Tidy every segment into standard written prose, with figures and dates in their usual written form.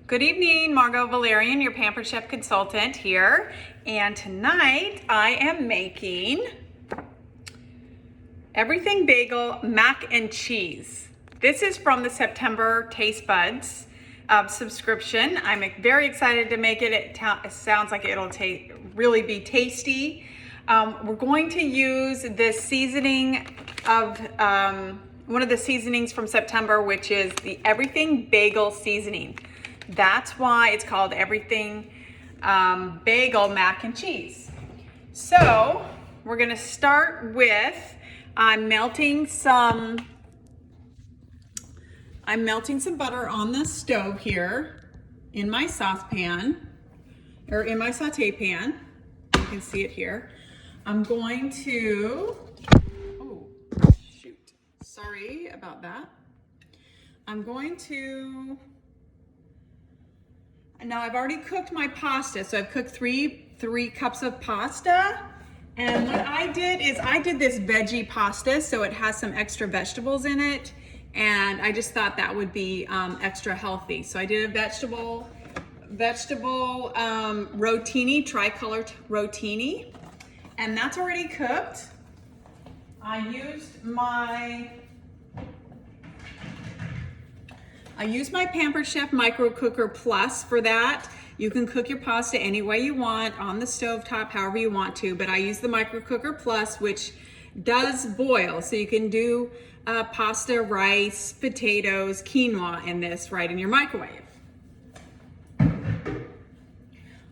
Good evening, Margot Valerian, your Pampered Chef consultant here. And tonight I am making everything bagel mac and cheese. This is from the September Taste Buds subscription. I'm very excited to make it. It sounds like it'll really be tasty. We're going to use this seasoning of one of the seasonings from September, which is the Everything Bagel seasoning. That's why it's called Everything Bagel Mac and Cheese. So we're gonna start with, I'm melting some butter on the stove here in my saucepan, or in my saute pan. You can see it here. I'm going to, oh shoot, sorry about that. I'm going to, now I've already cooked my pasta, so I've cooked three cups of pasta. And what I did is I did this veggie pasta, so it has some extra vegetables in it. And I just thought that would be extra healthy. So I did a vegetable rotini, tricolor rotini, and that's already cooked. I used my Pampered Chef Micro Cooker Plus for that. You can cook your pasta any way you want, on the stovetop, however you want to, but I use the Micro Cooker Plus, which does boil. So you can do pasta, rice, potatoes, quinoa in this right in your microwave.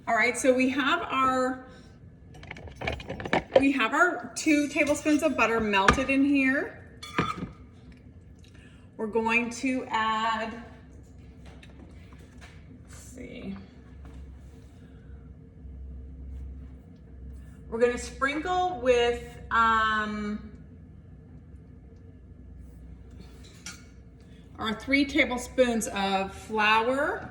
All right, so we have our 2 tablespoons of butter melted in here. We're going to add, let's see, we're going to sprinkle with our 3 tablespoons of flour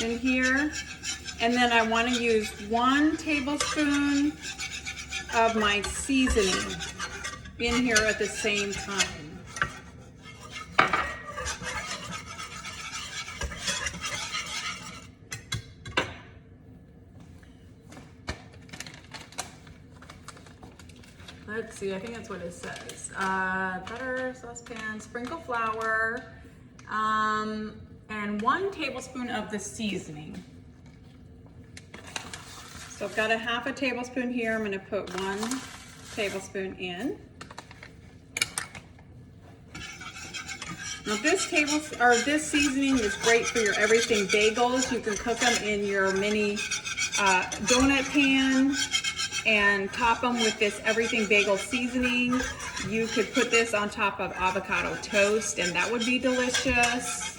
in here. And then I want to use 1 tablespoon of my seasoning in here at the same time. Let's see, I think that's what it says. Butter, saucepan, sprinkle flour, and 1 tablespoon of the seasoning. So I've got a half a tablespoon here. I'm going to put 1 tablespoon in. Now this seasoning is great for your everything bagels. You can cook them in your mini donut pan and top them with this everything bagel seasoning. You could put this on top of avocado toast and that would be delicious.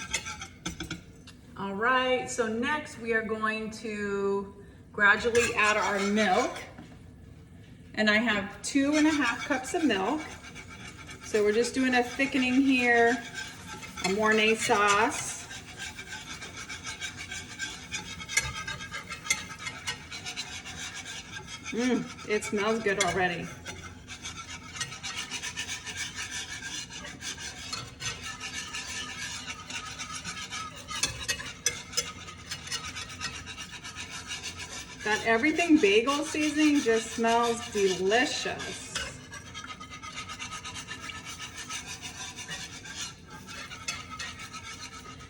All right, so next we are going to gradually add our milk. And I have 2.5 cups of milk. So we're just doing a thickening here, a Mornay sauce. It smells good already. That everything bagel seasoning just smells delicious.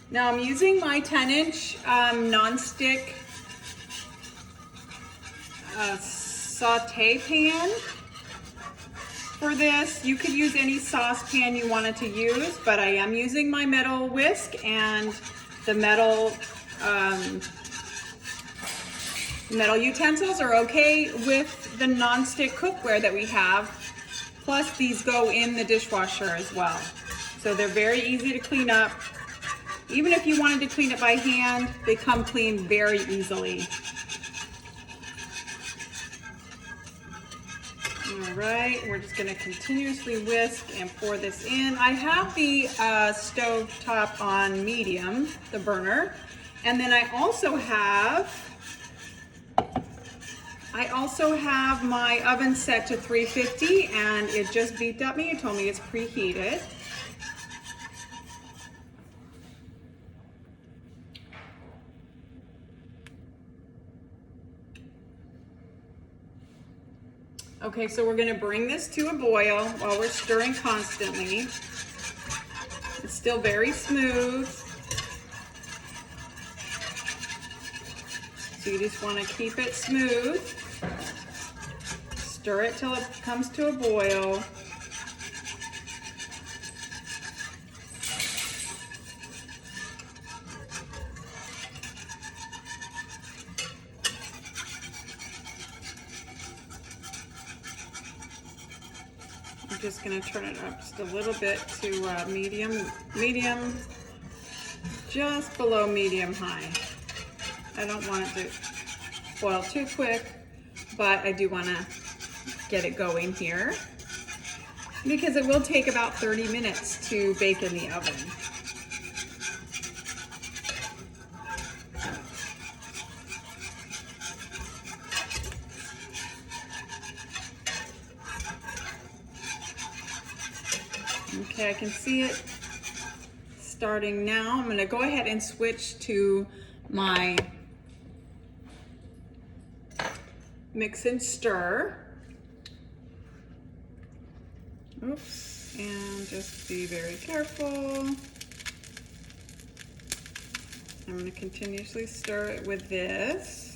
Now I'm using my 10-inch non-stick saute pan for this. You could use any saucepan you wanted to use, but I am using my metal whisk, and the metal utensils are okay with the non-stick cookware that we have. Plus these go in the dishwasher as well. So they're very easy to clean up. Even if you wanted to clean it by hand, they come clean very easily. All right, we're just gonna continuously whisk and pour this in. I have the stove top on medium, the burner. And then I also have my oven set to 350, and it just beeped at me. It told me it's preheated. Okay, so we're gonna bring this to a boil while we're stirring constantly. It's still very smooth. So you just wanna keep it smooth. Stir it till it comes to a boil. I'm just going to turn it up just a little bit to medium, just below medium high. I don't want it to boil too quick, but I do want to get it going here because it will take about 30 minutes to bake in the oven. Okay, I can see it starting now. I'm going to go ahead and switch to my mix and stir. Oops, and just be very careful. I'm going to continuously stir it with this.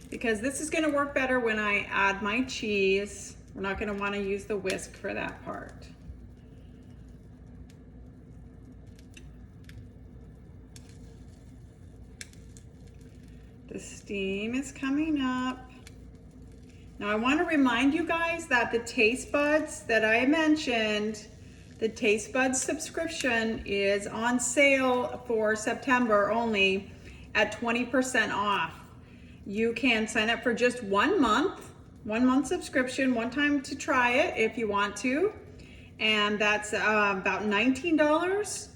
Because this is going to work better when I add my cheese. We're not going to want to use the whisk for that part. The steam is coming up. Now I want to remind you guys that the taste buds that I mentioned, the taste buds subscription is on sale for September only at 20% off. You can sign up for just 1 month subscription, one time to try it if you want to. And that's about $19.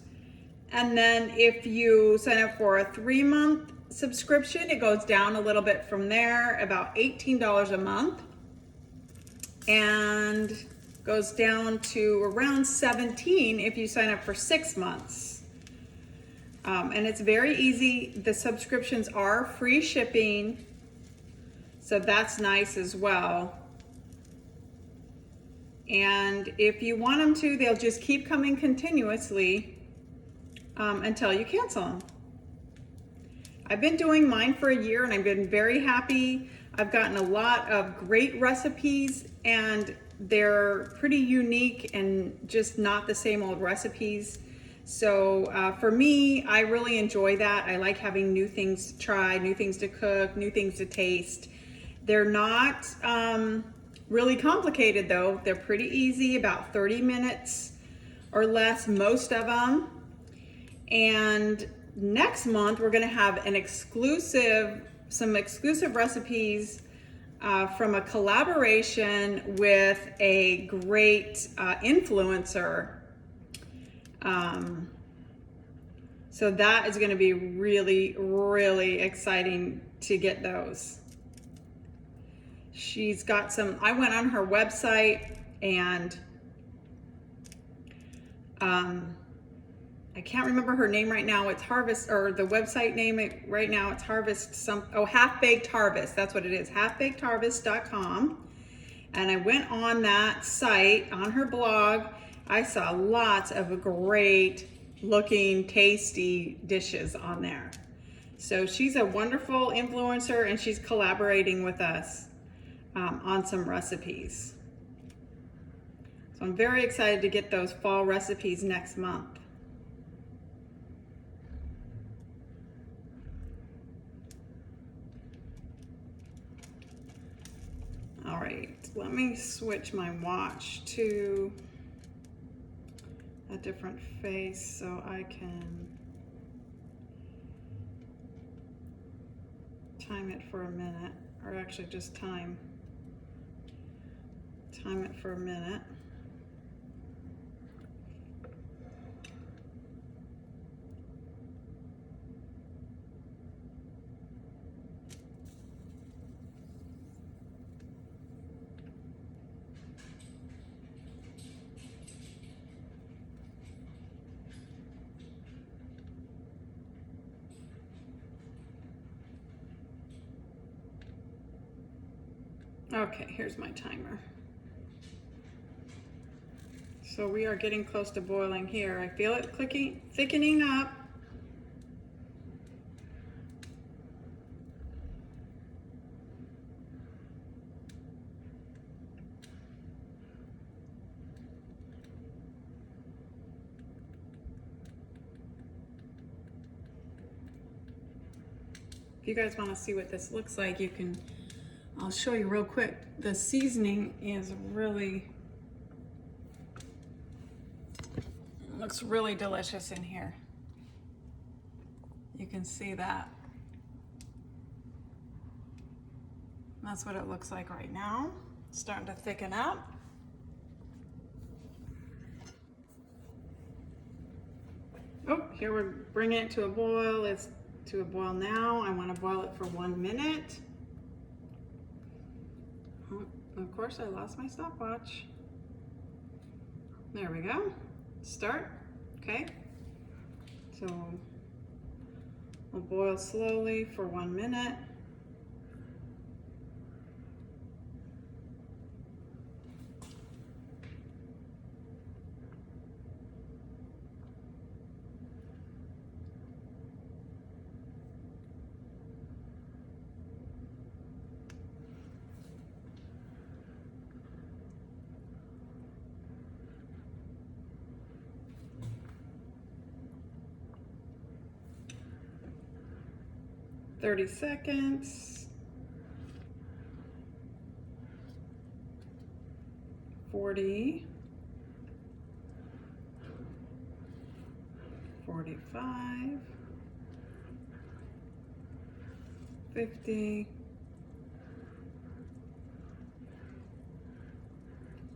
And then if you sign up for a 3-month subscription, it goes down a little bit from there, about $18 a month. And goes down to around $17 if you sign up for 6 months. And it's very easy. The subscriptions are free shipping, so that's nice as well. And if you want them to, they'll just keep coming continuously until you cancel them. I've been doing mine for a year and I've been very happy. I've gotten a lot of great recipes and they're pretty unique and just not the same old recipes. So for me, I really enjoy that. I like having new things to try, new things to cook, new things to taste. They're not really complicated though. They're pretty easy, about 30 minutes or less, most of them. And next month, we're gonna have some exclusive recipes from a collaboration with a great influencer. So that is going to be really, really exciting to get those. She's got some, I went on her website and I can't remember her name right now. It's Harvest, or the website name right now, it's Half Baked Harvest. That's what it is, halfbakedharvest.com. And I went on that site, on her blog. I saw lots of great looking, tasty dishes on there. So she's a wonderful influencer and she's collaborating with us on some recipes. So I'm very excited to get those fall recipes next month. All right, let me switch my watch to a different face so I can time it for a minute, or actually just time it for a minute. Okay, here's my timer. So we are getting close to boiling here. I feel it thickening up. If you guys want to see what this looks like, you can, I'll show you real quick. The seasoning is really, looks really delicious in here. You can see that. That's what it looks like right now. It's starting to thicken up. Oh, here we're bringing it to a boil. It's to a boil now. I want to boil it for 1 minute. Oh, of course, I lost my stopwatch. There we go. Start. Okay. So we'll boil slowly for 1 minute. Thirty seconds. 40. 45. 50.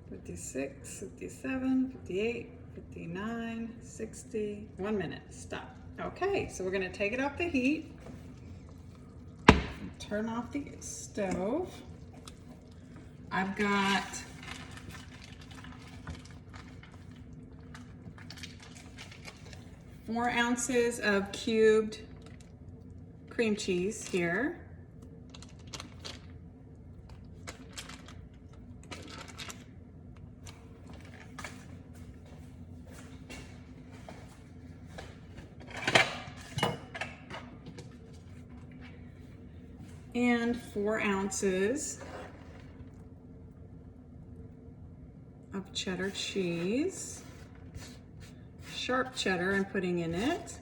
56, 57, 58, 59, 60. 1 minute. Stop. Okay, so we're going to take it off the heat. Turn off the stove. I've got four ounces of cubed cream cheese here. And 4 ounces of cheddar cheese. Sharp cheddar I'm putting in it.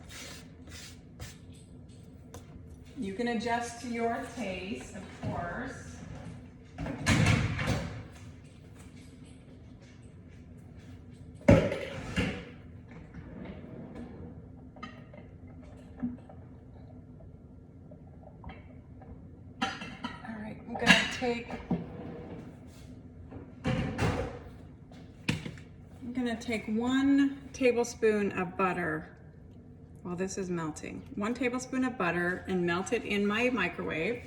You can adjust to your taste, of course. I'm gonna take 1 tablespoon of butter while this is melting. 1 tablespoon of butter and melt it in my microwave.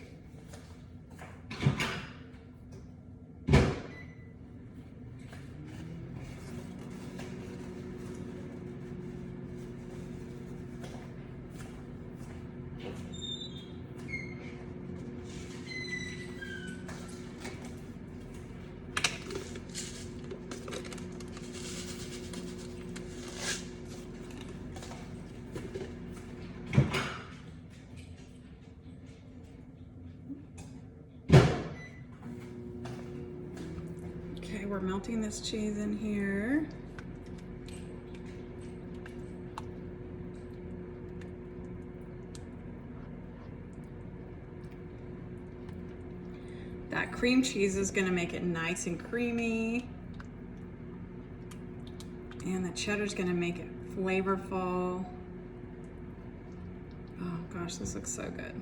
We're melting this cheese in here. That cream cheese is going to make it nice and creamy. And the cheddar is going to make it flavorful. Oh gosh, this looks so good.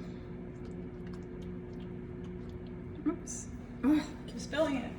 Oops. Oh, keep spilling it.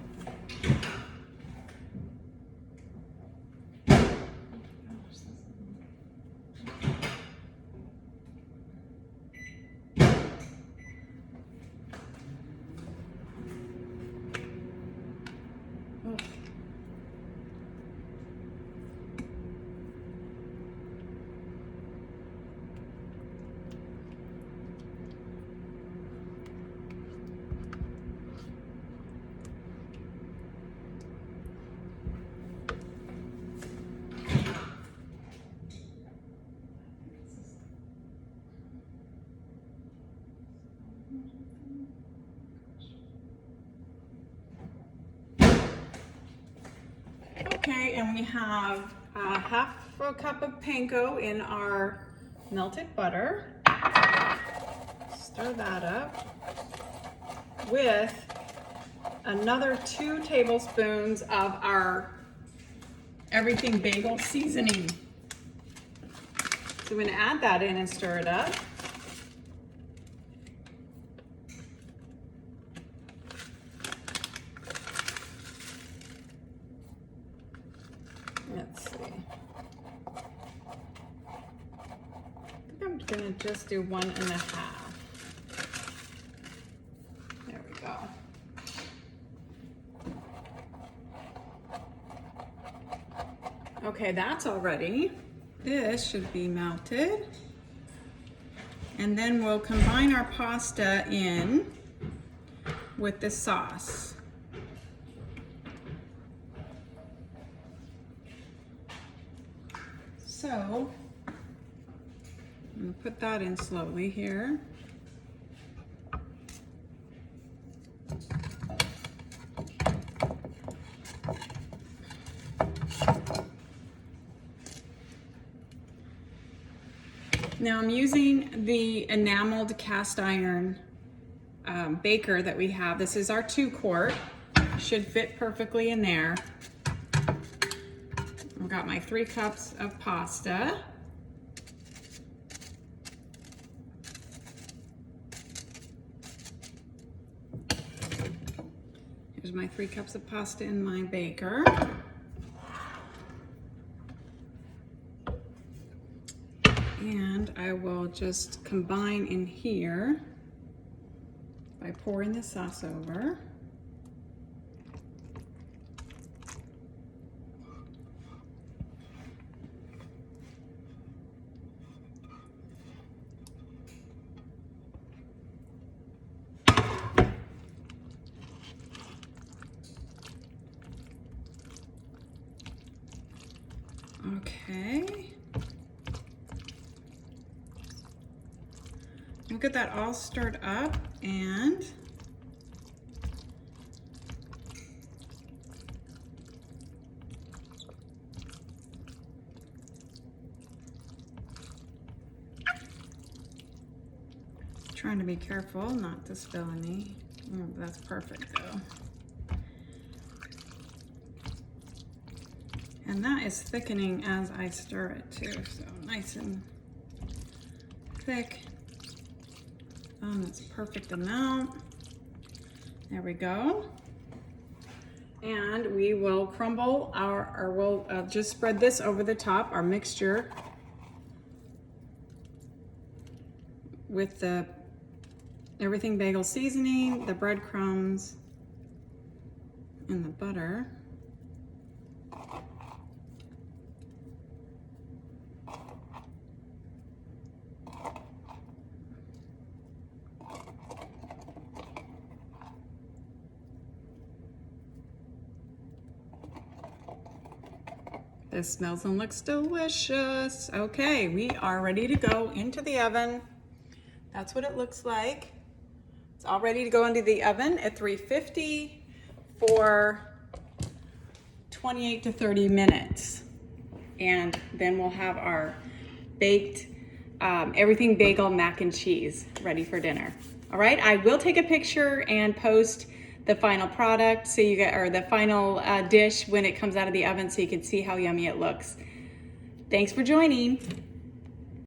Okay, and we have half a cup of panko in our melted butter. Stir that up with another 2 tablespoons of our everything bagel seasoning. So we're gonna add that in and stir it up. Let's see. I think I'm gonna just do 1.5. There we go. Okay, that's all ready. This should be melted. And then we'll combine our pasta in with the sauce. So, I'm gonna put that in slowly here. Now I'm using the enameled cast iron baker that we have. This is our 2-quart. Should fit perfectly in there. I've got my 3 cups of pasta. Here's my 3 cups of pasta in my baker. And I will just combine in here by pouring the sauce over. Okay. We'll get that all stirred up and trying to be careful not to spill any. Oh, that's perfect though. And that is thickening as I stir it too, so nice and thick. That's a perfect amount. There we go. And we will crumble or we'll just spread this over the top, our mixture with the everything bagel seasoning, the breadcrumbs, and the butter. This smells and looks delicious. Okay, we are ready to go into the oven. That's what it looks like. It's all ready to go into the oven at 350 for 28 to 30 minutes. And then we'll have our baked everything bagel mac and cheese ready for dinner. All right, I will take a picture and post the final product so you get, or the final dish when it comes out of the oven so you can see how yummy it looks. Thanks for joining.